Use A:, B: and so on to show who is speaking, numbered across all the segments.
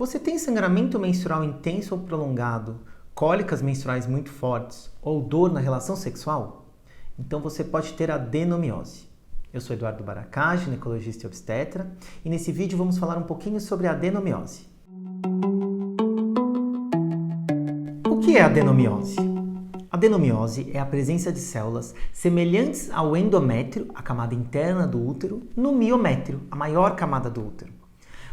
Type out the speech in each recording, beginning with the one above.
A: Você tem sangramento menstrual intenso ou prolongado, cólicas menstruais muito fortes ou dor na relação sexual? Então você pode ter adenomiose. Eu sou Eduardo Baracá, ginecologista e obstetra, e nesse vídeo vamos falar um pouquinho sobre a adenomiose. O que é adenomiose? Adenomiose é a presença de células semelhantes ao endométrio, a camada interna do útero, no miométrio, a maior camada do útero.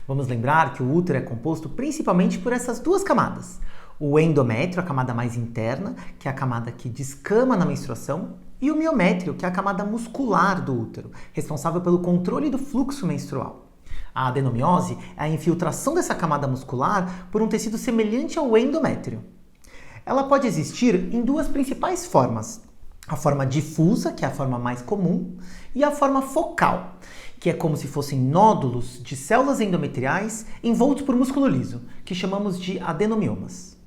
A: Vamos lembrar que o útero é composto principalmente por essas duas camadas. O endométrio, a camada mais interna, que é a camada que descama na menstruação, e o miométrio, que é a camada muscular do útero, responsável pelo controle do fluxo menstrual. A adenomiose é a infiltração dessa camada muscular por um tecido semelhante ao endométrio. Ela pode existir em duas principais formas. A forma difusa, que é a forma mais comum, e a forma focal, que é como se fossem nódulos de células endometriais envoltos por músculo liso, que chamamos de adenomiomas.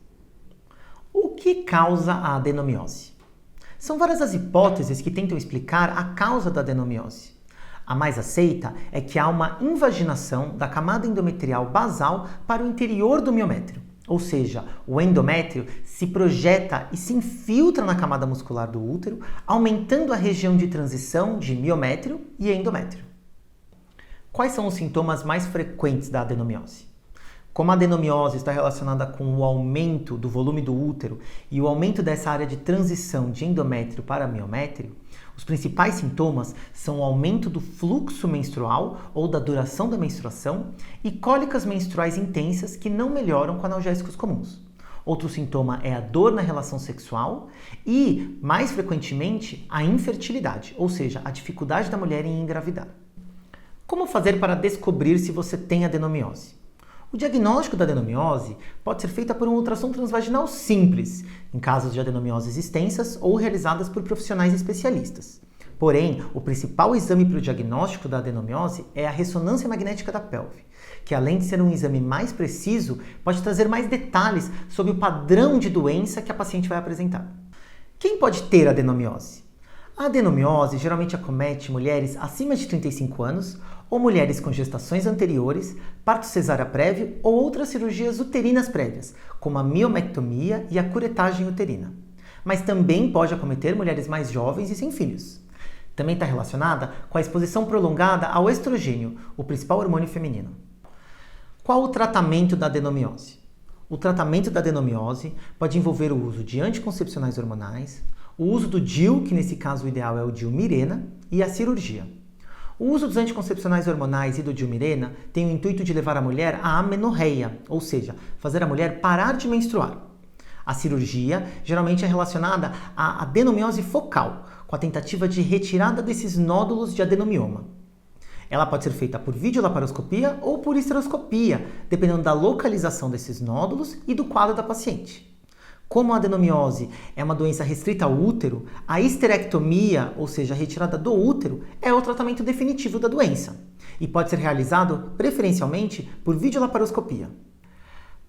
A: O que causa a adenomiose? São várias as hipóteses que tentam explicar a causa da adenomiose. A mais aceita é que há uma invaginação da camada endometrial basal para o interior do miométrio. Ou seja, o endométrio se projeta e se infiltra na camada muscular do útero, aumentando a região de transição de miométrio e endométrio. Quais são os sintomas mais frequentes da adenomiose? Como a adenomiose está relacionada com o aumento do volume do útero e o aumento dessa área de transição de endométrio para miométrio, os principais sintomas são o aumento do fluxo menstrual ou da duração da menstruação e cólicas menstruais intensas que não melhoram com analgésicos comuns. Outro sintoma é a dor na relação sexual e, mais frequentemente, a infertilidade, ou seja, a dificuldade da mulher em engravidar. Como fazer para descobrir se você tem adenomiose? O diagnóstico da adenomiose pode ser feito por um ultrassom transvaginal simples, em casos de adenomioses extensas ou realizadas por profissionais especialistas. Porém, o principal exame para o diagnóstico da adenomiose é a ressonância magnética da pelve, que além de ser um exame mais preciso, pode trazer mais detalhes sobre o padrão de doença que a paciente vai apresentar. Quem pode ter adenomiose? A adenomiose geralmente acomete mulheres acima de 35 anos ou mulheres com gestações anteriores, parto cesárea prévio ou outras cirurgias uterinas prévias, como a miomectomia e a curetagem uterina. Mas também pode acometer mulheres mais jovens e sem filhos. Também está relacionada com a exposição prolongada ao estrogênio, o principal hormônio feminino. Qual o tratamento da adenomiose? O tratamento da adenomiose pode envolver o uso de anticoncepcionais hormonais, o uso do DIU, que nesse caso o ideal é o DIU Mirena, e a cirurgia. O uso dos anticoncepcionais hormonais e do DIU Mirena tem o intuito de levar a mulher à amenorreia, ou seja, fazer a mulher parar de menstruar. A cirurgia geralmente é relacionada à adenomiose focal, com a tentativa de retirada desses nódulos de adenomioma. Ela pode ser feita por videolaparoscopia ou por histeroscopia, dependendo da localização desses nódulos e do quadro da paciente. Como a adenomiose é uma doença restrita ao útero, a histerectomia, ou seja, a retirada do útero, é o tratamento definitivo da doença e pode ser realizado preferencialmente por videolaparoscopia.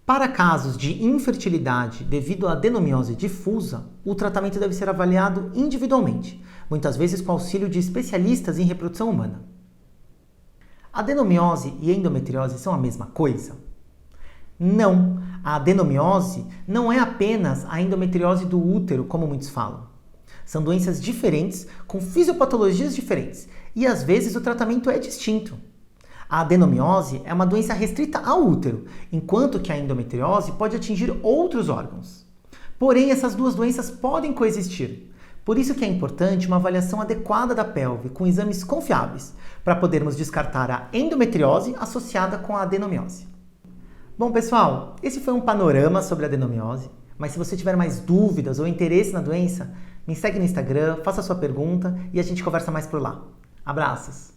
A: Para casos de infertilidade devido à adenomiose difusa, o tratamento deve ser avaliado individualmente, muitas vezes com auxílio de especialistas em reprodução humana. Adenomiose e endometriose são a mesma coisa? Não, a adenomiose não é apenas a endometriose do útero, como muitos falam. São doenças diferentes, com fisiopatologias diferentes, e às vezes o tratamento é distinto. A adenomiose é uma doença restrita ao útero, enquanto que a endometriose pode atingir outros órgãos. Porém, essas duas doenças podem coexistir. Por isso que é importante uma avaliação adequada da pelve, com exames confiáveis, para podermos descartar a endometriose associada com a adenomiose. Bom, pessoal, esse foi um panorama sobre a adenomiose, mas se você tiver mais dúvidas ou interesse na doença, me segue no Instagram, faça sua pergunta e a gente conversa mais por lá. Abraços!